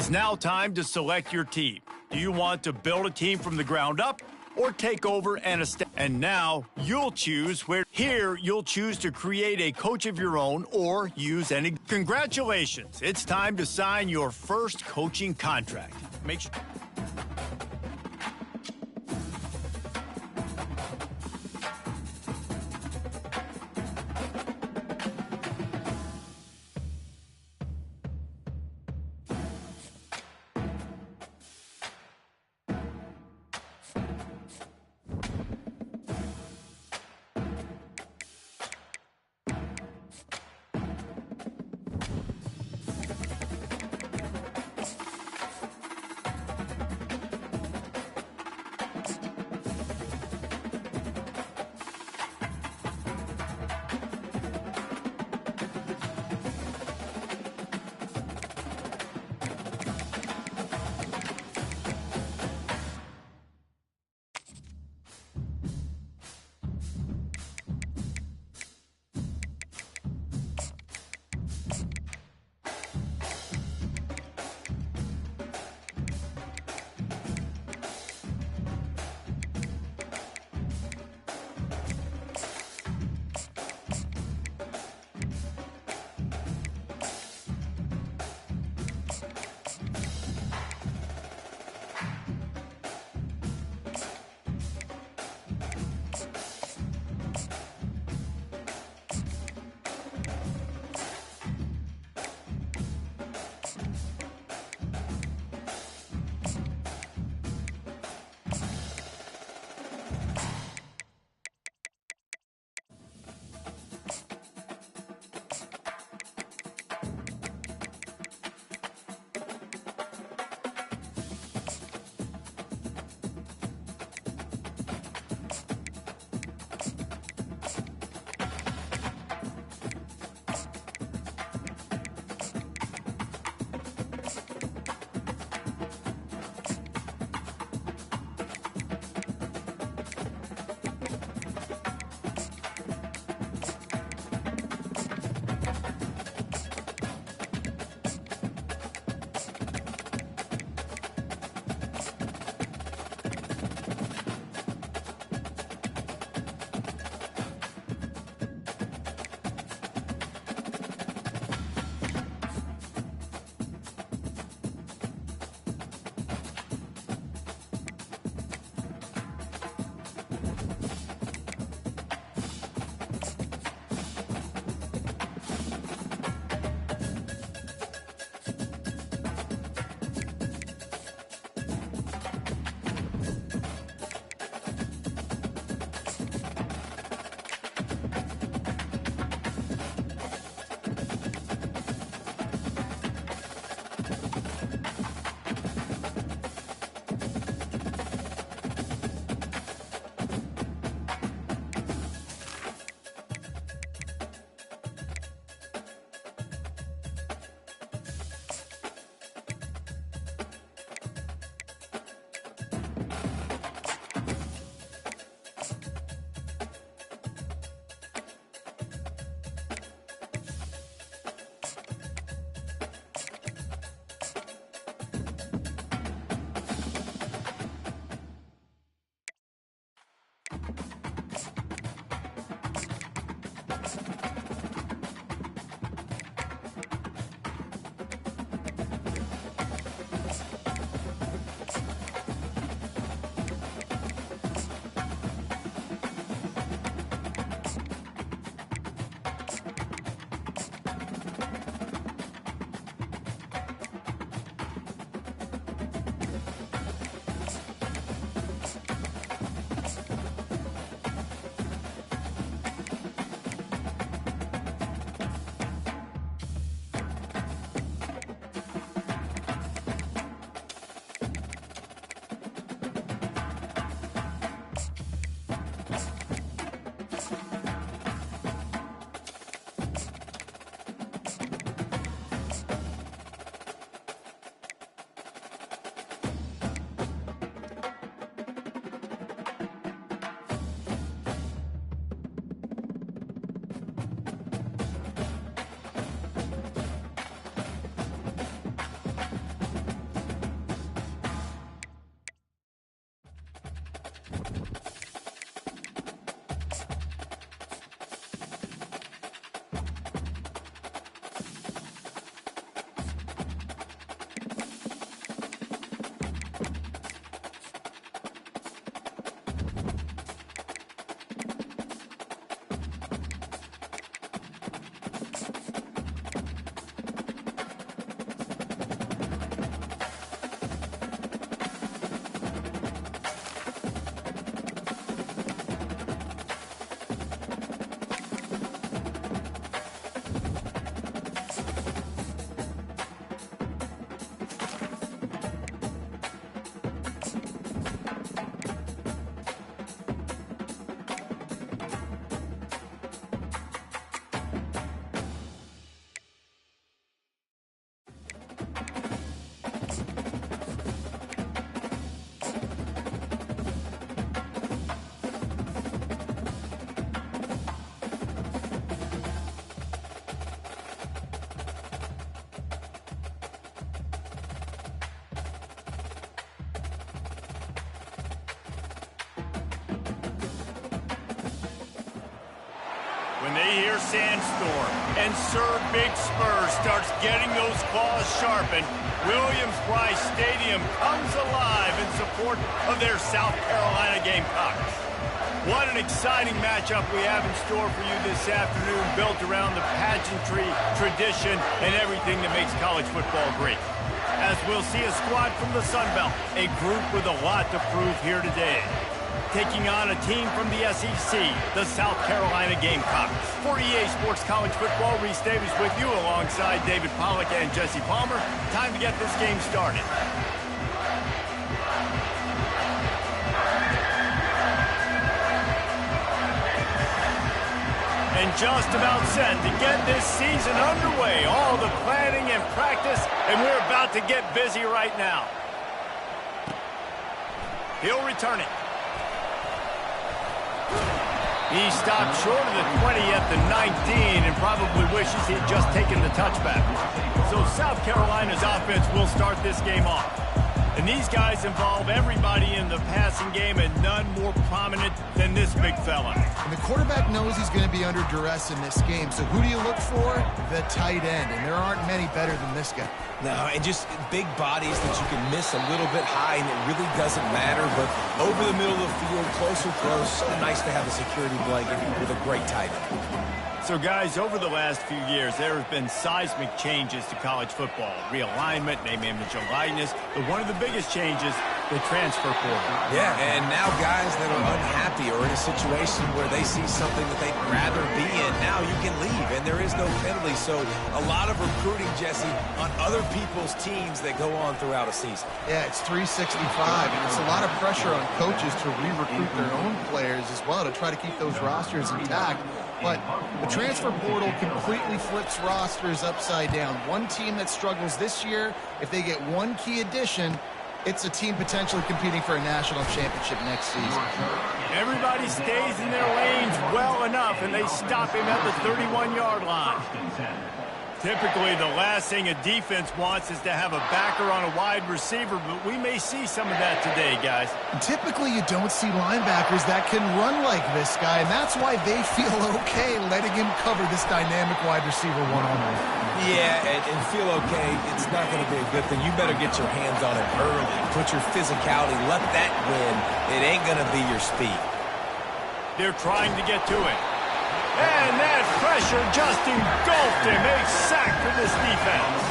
It's now time to select your team. Do you want to build a team from the ground up or take over and establish? And now you'll choose where. Here, you'll choose to create a coach of your own or use any. Congratulations. It's time to sign your first coaching contract. Make sure. When they hear Sandstorm and Sir Big Spur starts getting those claws sharpened, Williams-Brice Stadium comes alive in support of their South Carolina Gamecocks. What an exciting matchup we have in store for you this afternoon, built around the pageantry, tradition, and everything that makes college football great. As we'll see a squad from the Sun Belt, a group with a lot to prove here today. Taking on a team from the SEC, the South Carolina Gamecocks. For EA Sports College Football, Reese Davis with you alongside David Pollack and Jesse Palmer. Time to get this game started. And just about set to get this season underway. All the planning and practice, and we're about to get busy right now. He'll return it. He stopped short of the 20 at the 19 and probably wishes he had just taken the touchback. So South Carolina's offense will start this game off. And these guys involve everybody in the passing game, and none more prominent than this big fella. And the quarterback knows he's going to be under duress in this game. So who do you look for? The tight end. And there aren't many better than this guy. No, and just big bodies that you can miss a little bit high, and it really doesn't matter. But over the middle of the field, closer throws, so nice to have a security blanket with a great tight end. So, guys, over the last few years, there have been seismic changes to college football. Realignment, name, image, and likeness. But one of the biggest changes, the transfer portal. Yeah, and now guys that are unhappy or in a situation where they see something that they'd rather be in, now you can leave, and there is no penalty. So a lot of recruiting, Jesse, on other people's teams that go on throughout a season. Yeah, it's 365, and it's a lot of pressure on coaches to re-recruit their own players as well to try to keep those rosters intact. But the transfer portal completely flips rosters upside down. One team that struggles this year, if they get one key addition, it's a team potentially competing for a national championship next season. Everybody stays in their lanes well enough, and they stop him at the 31-yard line. Typically, the last thing a defense wants is to have a backer on a wide receiver, but we may see some of that today, guys. Typically, you don't see linebackers that can run like this guy, and that's why they feel okay letting him cover this dynamic wide receiver one-on-one. Yeah, and feel okay, it's not going to be a good thing. You better get your hands on it early. Put your physicality, let that win. It ain't going to be your speed. They're trying to get to it. And that pressure just engulfed him. A sack for this defense.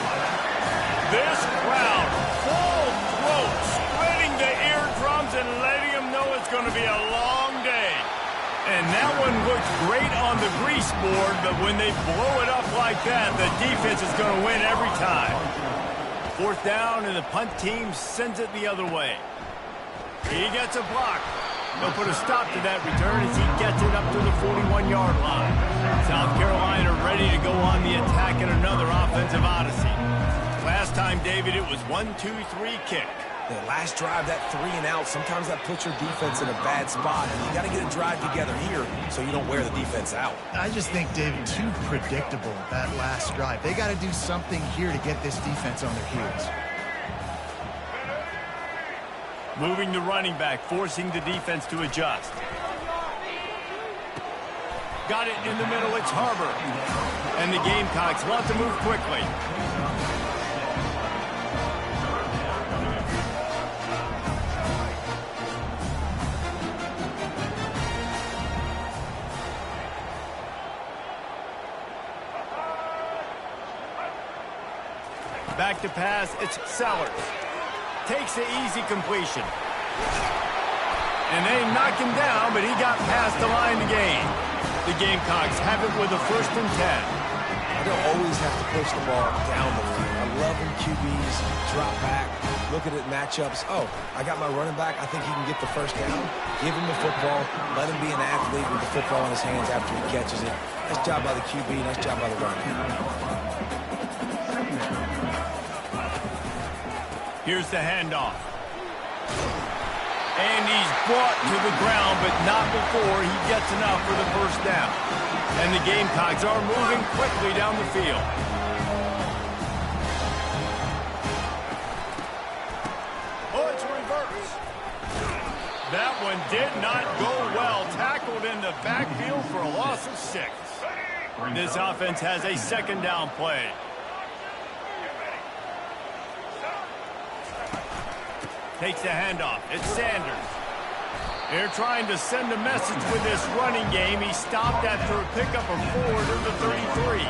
This crowd, full throat, splitting the eardrums and letting them know it's going to be a long day. And that one looks great on the grease board, but when they blow it up like that, the defense is going to win every time. Fourth down, and the punt team sends it the other way. He gets a block. They'll put a stop to that return as he gets it up to the 41-yard line. South Carolina ready to go on the attack in another offensive odyssey. Last time, David, it was 1-2-3 kick. The last drive, that 3 and out, sometimes that puts your defense in a bad spot. And you got to get a drive together here so you don't wear the defense out. I just think, David, too predictable, that last drive. They got to do something here to get this defense on their heels. Moving the running back, forcing the defense to adjust. Got it in the middle, it's Harbor. And the Gamecocks want to move quickly. Back to pass, it's Sellers. Takes the easy completion. And they knock him down, but he got past the line to gain. The Gamecocks have it with a 1st and 10. You don't always have to push the ball down the field. I love when QBs drop back, look at it matchups. Oh, I got my running back. I think he can get the 1st down. Give him the football. Let him be an athlete with the football in his hands after he catches it. Nice job by the QB. Nice job by the running back. Here's the handoff. And he's brought to the ground, but not before he gets enough for the 1st down. And the Gamecocks are moving quickly down the field. Oh, it's reverse. That one did not go well. Tackled in the backfield for a loss of 6. This offense has a second down play. Takes the handoff. It's Sanders. They're trying to send a message with this running game. He stopped after a pickup of 4 to the 33.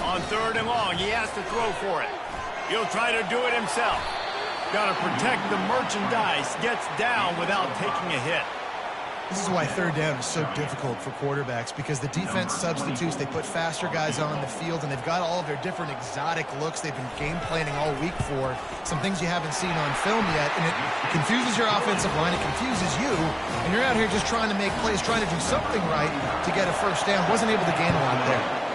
On 3rd and long, he has to throw for it. He'll try to do it himself. Got to protect the merchandise. Gets down without taking a hit. This is why 3rd down is so difficult for quarterbacks, because the defense substitutes. They put faster guys on the field, and they've got all of their different exotic looks they've been game planning all week for. Some things you haven't seen on film yet, and it confuses your offensive line. It confuses you, and you're out here just trying to make plays, trying to do something right to get a first down. Wasn't able to gain a lot there.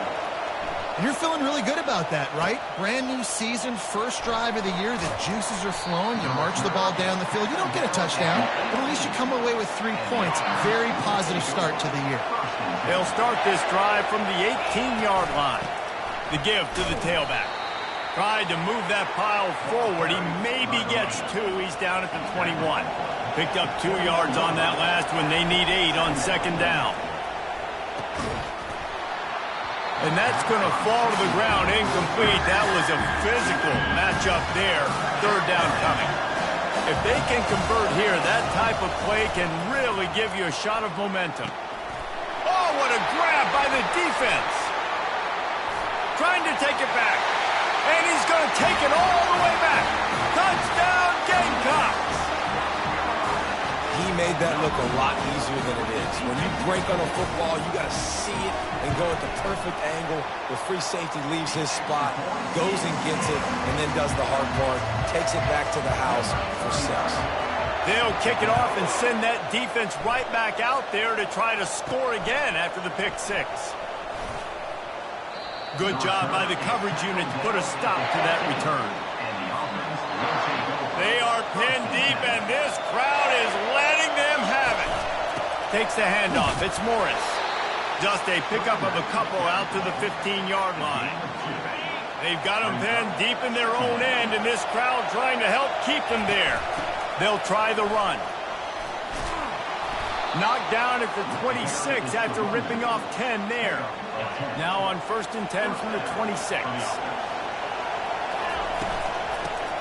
And you're feeling really good about that, right? Brand new season, first drive of the year. The juices are flowing. You march the ball down the field. You don't get a touchdown, but at least you come away with 3 points. Very positive start to the year. They'll start this drive from the 18-yard line. The give to the tailback. Tried to move that pile forward. He maybe gets 2. He's down at the 21. Picked up 2 yards on that last one. They need 8 on 2nd down. And that's going to fall to the ground incomplete. That was a physical matchup there. 3rd down coming. If they can convert here, that type of play can really give you a shot of momentum. Oh, what a grab by the defense. Trying to take it back. And he's going to take it all the way back. Touchdown, Gamecocks. He made that look a lot easier than it is. When you break on a football, you got to see it and go at the perfect angle. The free safety leaves his spot, goes and gets it, and then does the hard part, takes it back to the house for 6. They'll kick it off and send that defense right back out there to try to score again after the pick 6. Good job by the coverage unit to put a stop to that return. They are pinned deep, and this crowd is letting them have it. Takes the handoff. It's Morris. Just a pickup of a couple out to the 15-yard line. They've got them pinned deep in their own end, and this crowd trying to help keep them there. They'll try the run. Knocked down at the 26 after ripping off 10 there. Now on 1st and 10 from the 26.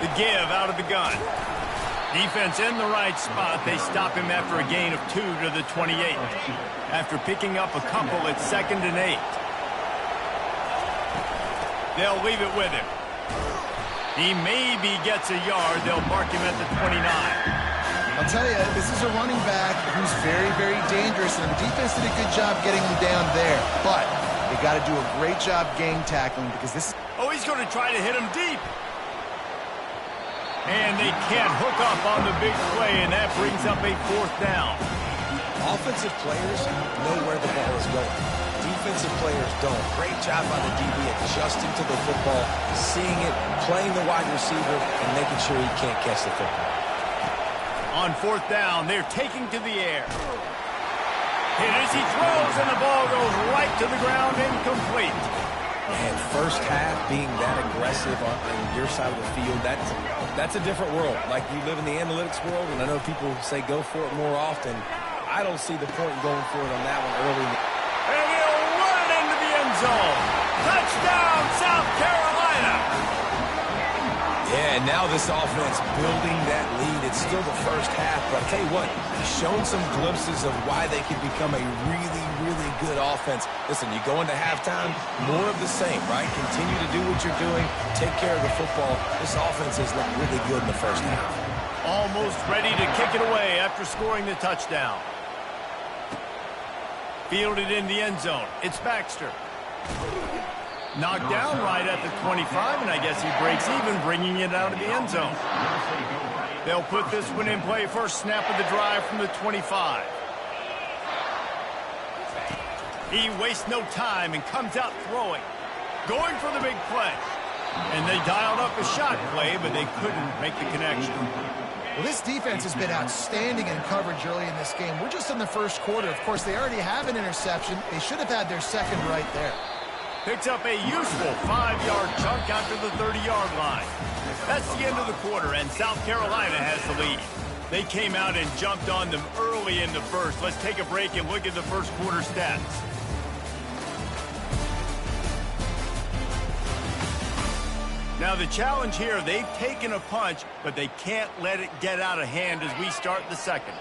The give out of the gun. Defense in the right spot. They stop him after a gain of 2 to the 28. After picking up a couple at 2nd and 8. They'll leave it with him. He maybe gets a yard. They'll mark him at the 29. I'll tell you, this is a running back who's very, very dangerous, and the defense did a good job getting him down there. But they got to do a great job game tackling, because this... Oh, he's going to try to hit him deep. And they can't hook up on the big play, and that brings up a 4th down. Offensive players know where the ball is going. Defensive players don't. Great job by the DB adjusting to the football, seeing it, playing the wide receiver, and making sure he can't catch the football. On 4th down, they're taking to the air. Hit as he throws, and the ball goes right to the ground, incomplete. And first half being that aggressive on your side of the field, that's a different world. Like, you live in the analytics world, and I know people say go for it more often. I don't see the point in going for it on that one early. And he'll run it into the end zone. Touchdown, South Carolina. Yeah, and now this offense building that lead. It's still the first half, but I'll tell you what, shown some glimpses of why they can become a really, really good offense. Listen, you go into halftime, more of the same, right? Continue to do what you're doing, take care of the football. This offense has looked really good in the first half. Almost ready to kick it away after scoring the touchdown. Fielded in the end zone. It's Baxter. Knocked down right at the 25, and I guess he breaks even, bringing it out of the end zone. They'll put this one in play. First snap of the drive from the 25. He wastes no time and comes out throwing. Going for the big play. And they dialed up a shot play, but they couldn't make the connection. Well, this defense has been outstanding in coverage early in this game. We're just in the first quarter. Of course, they already have an interception. They should have had their second right there. Picks up a useful 5-yard chunk after the 30-yard line. That's the end of the quarter, and South Carolina has the lead. They came out and jumped on them early in the first. Let's take a break and look at the first quarter stats. Now the challenge here, they've taken a punch, but they can't let it get out of hand as we start the second.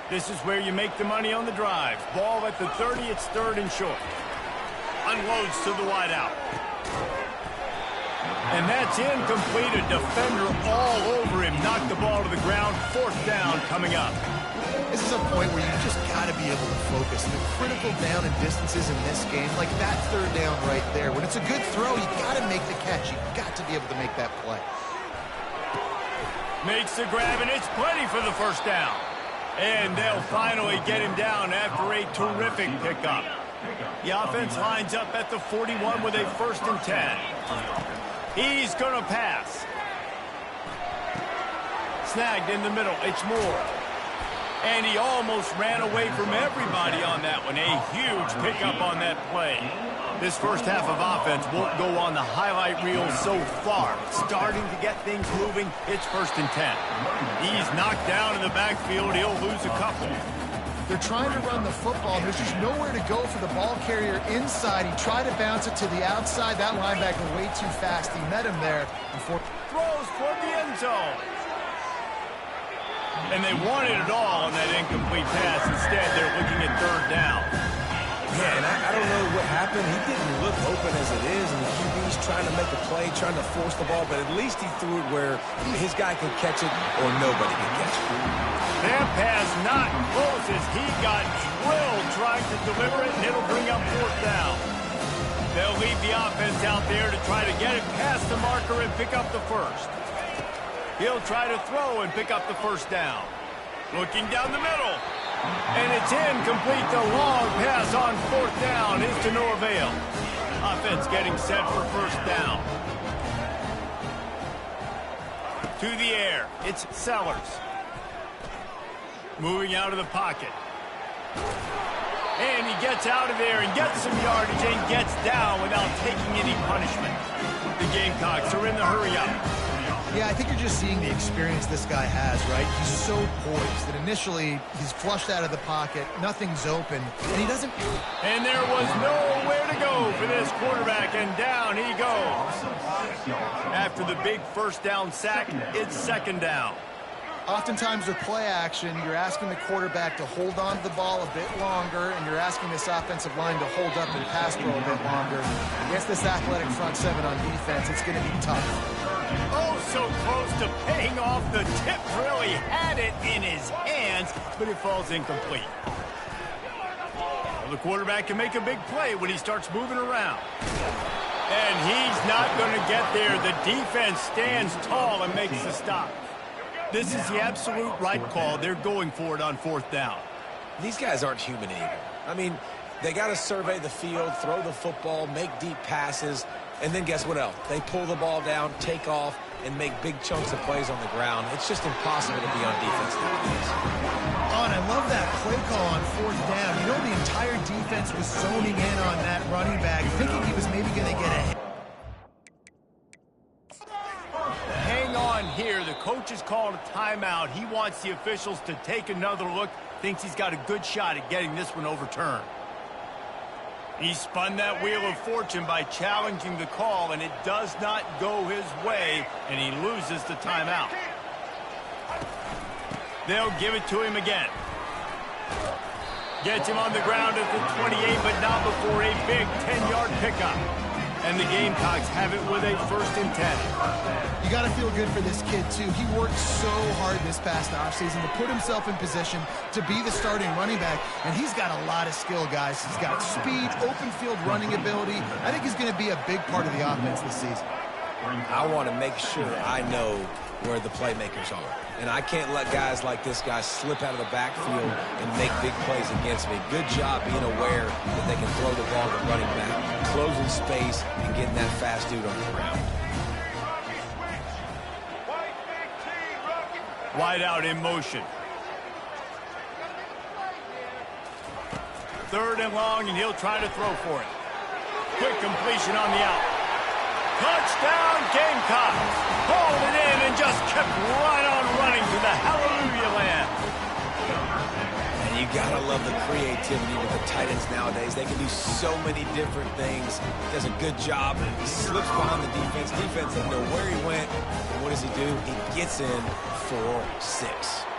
This is where you make the money on the drive. Ball at the 30, it's third and short. Unloads to the wide out. And that's incomplete. A defender all over him. Knocked the ball to the ground. Fourth down coming up. This is a point where you just got to be able to focus. The critical down and distances in this game, like that third down right there. When it's a good throw, you got to make the catch. You got to be able to make that play. Makes the grab, and it's plenty for the first down. And they'll finally get him down after a terrific pickup. The offense lines up at the 41 with a 1st and 10. He's going to pass. Snagged in the middle. It's Moore. And he almost ran away from everybody on that one. A huge pickup on that play. This first half of offense won't go on the highlight reel so far. Starting to get things moving. It's 1st and 10. He's knocked down in the backfield. He'll lose a couple. They're trying to run the football. There's just nowhere to go for the ball carrier inside. He tried to bounce it to the outside. That linebacker way too fast. He met him there. Throws toward the end zone. And they wanted it all on that incomplete pass. Instead, they're looking at third down. Man, I don't know what happened. He didn't look open as it is, and the QB's trying to make a play, trying to force the ball, but at least he threw it where his guy could catch it or nobody could catch it. That pass not close as he got drilled trying to deliver it, and it'll bring up fourth down. They'll leave the offense out there to try to get it past the marker and pick up the first. He'll try to throw and pick up the first down. Looking down the middle. And it's incomplete. The long pass on fourth down is to no avail. Offense getting set for first down. To the air. It's Sellers. Moving out of the pocket. And he gets out of there and gets some yardage and gets down without taking any punishment. The Gamecocks are in the hurry-up. Yeah, I think you're just seeing the experience this guy has, right? He's so poised that initially he's flushed out of the pocket, nothing's open, and he doesn't... And there was nowhere to go for this quarterback, and down he goes. After the big first down sack, it's second down. Oftentimes with play action, you're asking the quarterback to hold on to the ball a bit longer, and you're asking this offensive line to hold up and pass pro a bit longer. Against this athletic front seven on defense, it's going to be tough. Oh, so close to paying off. The tip really had it in his hands, but it falls incomplete. Well, the quarterback can make a big play when he starts moving around. And he's not going to get there. The defense stands tall and makes the stop. This is the absolute right call. They're going for it on fourth down. These guys aren't human either. I mean, they got to survey the field, throw the football, make deep passes, and then guess what else? They pull the ball down, take off, and make big chunks of plays on the ground. It's just impossible to be on defense nowadays. Oh, and I love that play call on fourth down. You know, the entire defense was zoning in on that running back, thinking he was maybe going to get a hit. Hang on here. The coach has called a timeout. He wants the officials to take another look. Thinks he's got a good shot at getting this one overturned. He spun that wheel of fortune by challenging the call, and it does not go his way, and he loses the timeout. They'll give it to him again. Gets him on the ground at the 28, but not before a big 10-yard pickup. And the Gamecocks have it with a 1st and 10. You got to feel good for this kid, too. He worked so hard this past offseason to put himself in position to be the starting running back, and he's got a lot of skill, guys. He's got speed, open field running ability. I think he's going to be a big part of the offense this season. I want to make sure I know where the playmakers are. And I can't let guys like this guy slip out of the backfield and make big plays against me. Good job being aware that they can throw the ball to running back, closing space, and getting that fast dude on the ground. Wide out in motion. Third and long, and he'll try to throw for it. Quick completion on the out. Touchdown, Gamecocks! Hauled it in and just kept right on running to the hallelujah land. Gotta love the creativity with the tight ends nowadays. They can do so many different things. He does a good job. He slips behind the defense. Defense doesn't know where he went. And what does he do? He gets in for 6.